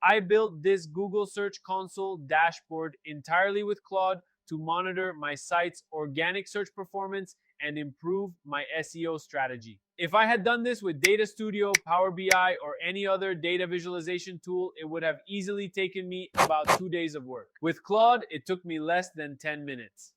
I built this Google Search Console dashboard entirely with Claude to monitor my site's organic search performance and improve my SEO strategy. If I had done this with Data Studio, Power BI, or any other data visualization tool, it would have easily taken me about 2 days of work. With Claude, it took me less than 10 minutes.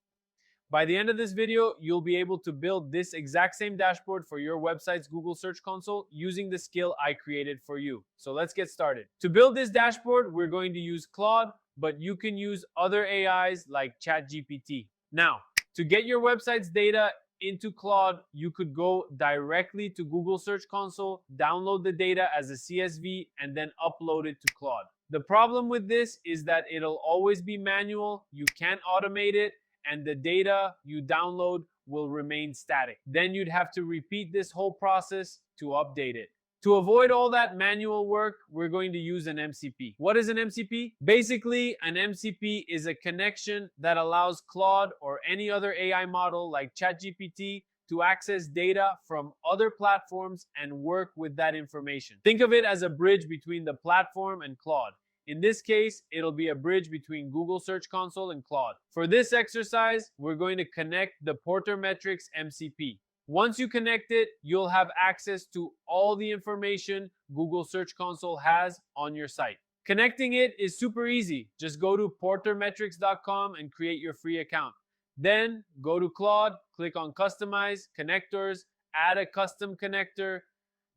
By the end of this video, you'll be able to build this exact same dashboard for your website's Google Search Console using the skill I created for you. So let's get started. To build this dashboard, we're going to use Claude, but you can use other AIs like ChatGPT. Now, to get your website's data into Claude, you could go directly to Google Search Console, download the data as a CSV, and then upload it to Claude. The problem with this is that it'll always be manual, you can't automate it, and the data you download will remain static. Then you'd have to repeat this whole process to update it. To avoid all that manual work, we're going to use an MCP. What is an MCP? Basically, an MCP is a connection that allows Claude or any other AI model like ChatGPT to access data from other platforms and work with that information. Think of it as a bridge between the platform and Claude. In this case, it'll be a bridge between Google Search Console and Claude. For this exercise, we're going to connect the Porter Metrics MCP. Once you connect it, you'll have access to all the information Google Search Console has on your site. Connecting it is super easy. Just go to portermetrics.com and create your free account. Then go to Claude, click on Customize, Connectors, add a custom connector,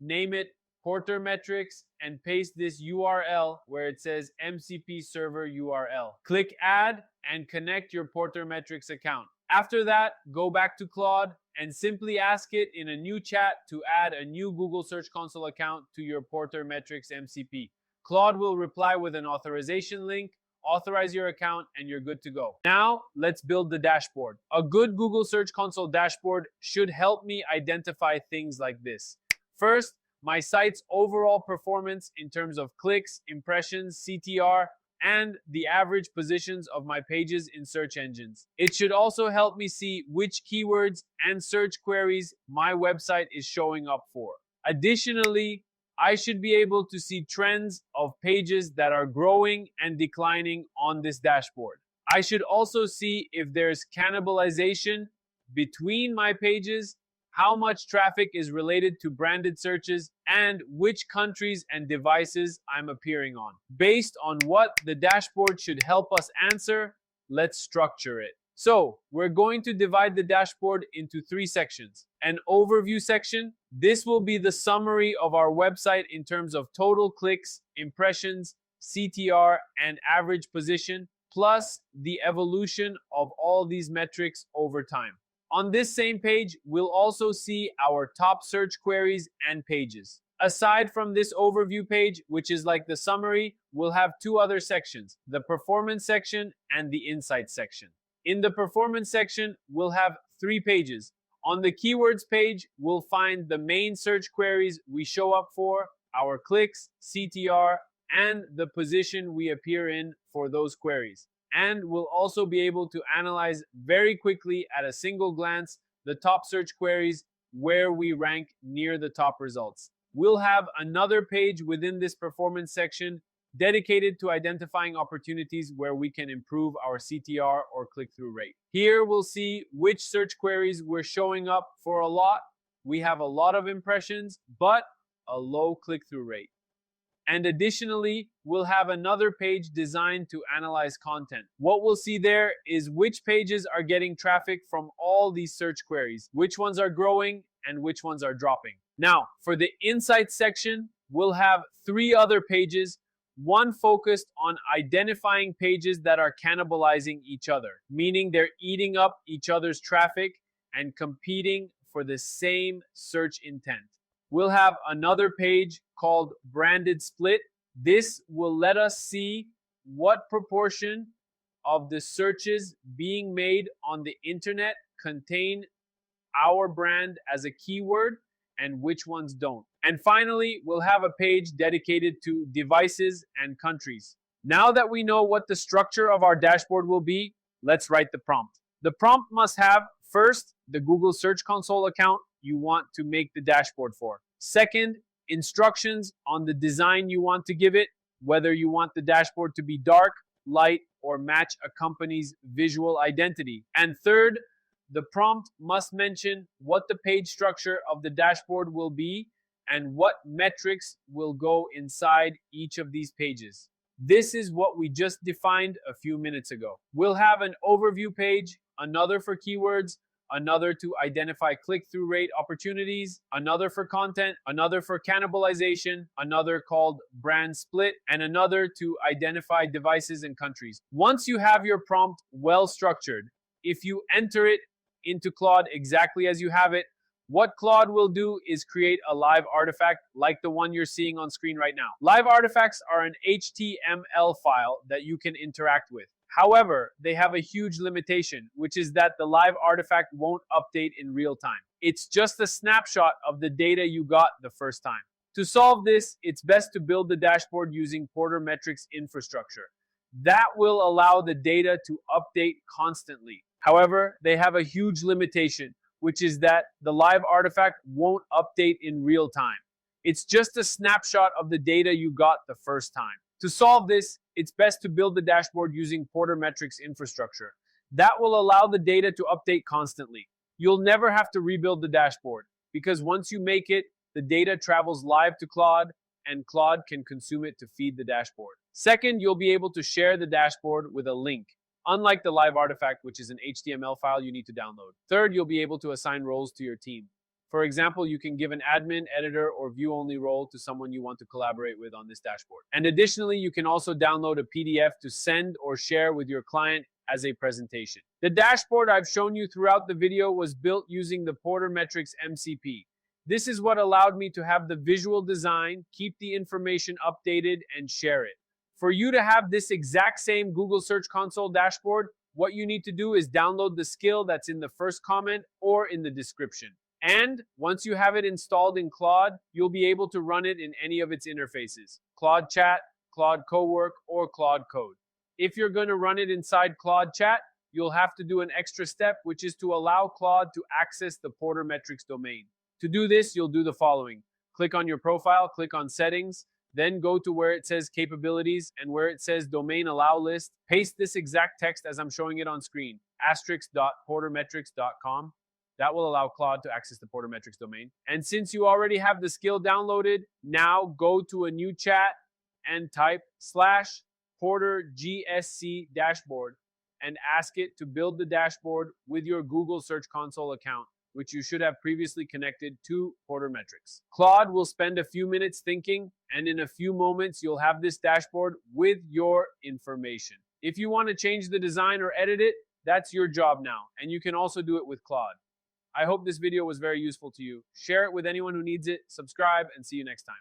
name it Porter Metrics, and paste this URL where it says MCP server URL. Click Add and connect your Porter Metrics account. After that, go back to Claude and simply ask it in a new chat to add a new Google Search Console account to your Porter Metrics MCP. Claude will reply with an authorization link, authorize your account, and you're good to go. Now, let's build the dashboard. A good Google Search Console dashboard should help me identify things like this. First, my site's overall performance in terms of clicks, impressions, CTR, and the average positions of my pages in search engines. It should also help me see which keywords and search queries my website is showing up for. Additionally, I should be able to see trends of pages that are growing and declining on this dashboard. I should also see if there's cannibalization between my pages, how much traffic is related to branded searches, and which countries and devices I'm appearing on. Based on what the dashboard should help us answer, let's structure it. So we're going to divide the dashboard into 3 sections. An overview section. This will be the summary of our website in terms of total clicks, impressions, CTR, and average position, plus the evolution of all these metrics over time. On this same page, we'll also see our top search queries and pages. Aside from this overview page, which is like the summary, we'll have 2 other sections, the performance section and the insights section. In the performance section, we'll have 3 pages. On the keywords page, we'll find the main search queries we show up for, our clicks, CTR, and the position we appear in for those queries. And we'll also be able to analyze very quickly at a single glance the top search queries where we rank near the top results. We'll have another page within this performance section dedicated to identifying opportunities where we can improve our CTR or click-through rate. Here we'll see which search queries we're showing up for a lot. We have a lot of impressions, but a low click-through rate. And additionally, we'll have another page designed to analyze content. What we'll see there is which pages are getting traffic from all these search queries, which ones are growing and which ones are dropping. Now, for the insights section, we'll have 3 other pages, one focused on identifying pages that are cannibalizing each other, meaning they're eating up each other's traffic and competing for the same search intent. We'll have another page called branded split. This will let us see what proportion of the searches being made on the internet contain our brand as a keyword and which ones don't. And finally, we'll have a page dedicated to devices and countries. Now that we know what the structure of our dashboard will be, let's write the prompt. The prompt must have, first, the Google Search Console account you want to make the dashboard for. Second, instructions on the design you want to give it. whether you want the dashboard to be dark, light, or match a company's visual identity. And third, the prompt must mention what the page structure of the dashboard will be and what metrics will go inside each of these pages. This is what we just defined a few minutes ago. We'll have an overview page, another for keywords, another to identify click-through rate opportunities, another for content, another for cannibalization, another called brand split, and another to identify devices and countries. Once you have your prompt well structured, if you enter it into Claude exactly as you have it, what Claude will do is create a live artifact like the one you're seeing on screen right now. Live artifacts are an HTML file that you can interact with. However, they have a huge limitation, which is that the live artifact won't update in real time. It's just a snapshot of the data you got the first time. To solve this, it's best to build the dashboard using Porter Metrics infrastructure. That will allow the data to update constantly. However, they have a huge limitation, which is that the live artifact won't update in real time. It's just a snapshot of the data you got the first time. To solve this, it's best to build the dashboard using Porter Metrics infrastructure. That will allow the data to update constantly. You'll never have to rebuild the dashboard because once you make it, the data travels live to Claude and Claude can consume it to feed the dashboard. Second, you'll be able to share the dashboard with a link, unlike the live artifact, which is an HTML file you need to download. Third, you'll be able to assign roles to your team. For example, you can give an admin, editor, or view-only role to someone you want to collaborate with on this dashboard. And additionally, you can also download a PDF to send or share with your client as a presentation. The dashboard I've shown you throughout the video was built using the Porter Metrics MCP. This is what allowed me to have the visual design, keep the information updated, and share it. For you to have this exact same Google Search Console dashboard, what you need to do is download the skill that's in the first comment or in the description. And once you have it installed in Claude, you'll be able to run it in any of its interfaces: Claude Chat, Claude Cowork, or Claude Code. If you're going to run it inside Claude Chat, you'll have to do an extra step, which is to allow Claude to access the Porter Metrics domain. To do this, you'll do the following. Click on your profile, click on Settings, then go to where it says Capabilities and where it says Domain Allow List. Paste this exact text as I'm showing it on screen, *.portermetrics.com. That will allow Claude to access the Porter Metrics domain. And since you already have the skill downloaded, now go to a new chat and type /PorterGSC dashboard and ask it to build the dashboard with your Google Search Console account, which you should have previously connected to Porter Metrics. Claude will spend a few minutes thinking, and in a few moments, you'll have this dashboard with your information. If you want to change the design or edit it, that's your job now, and you can also do it with Claude. I hope this video was very useful to you. Share it with anyone who needs it, subscribe, and see you next time.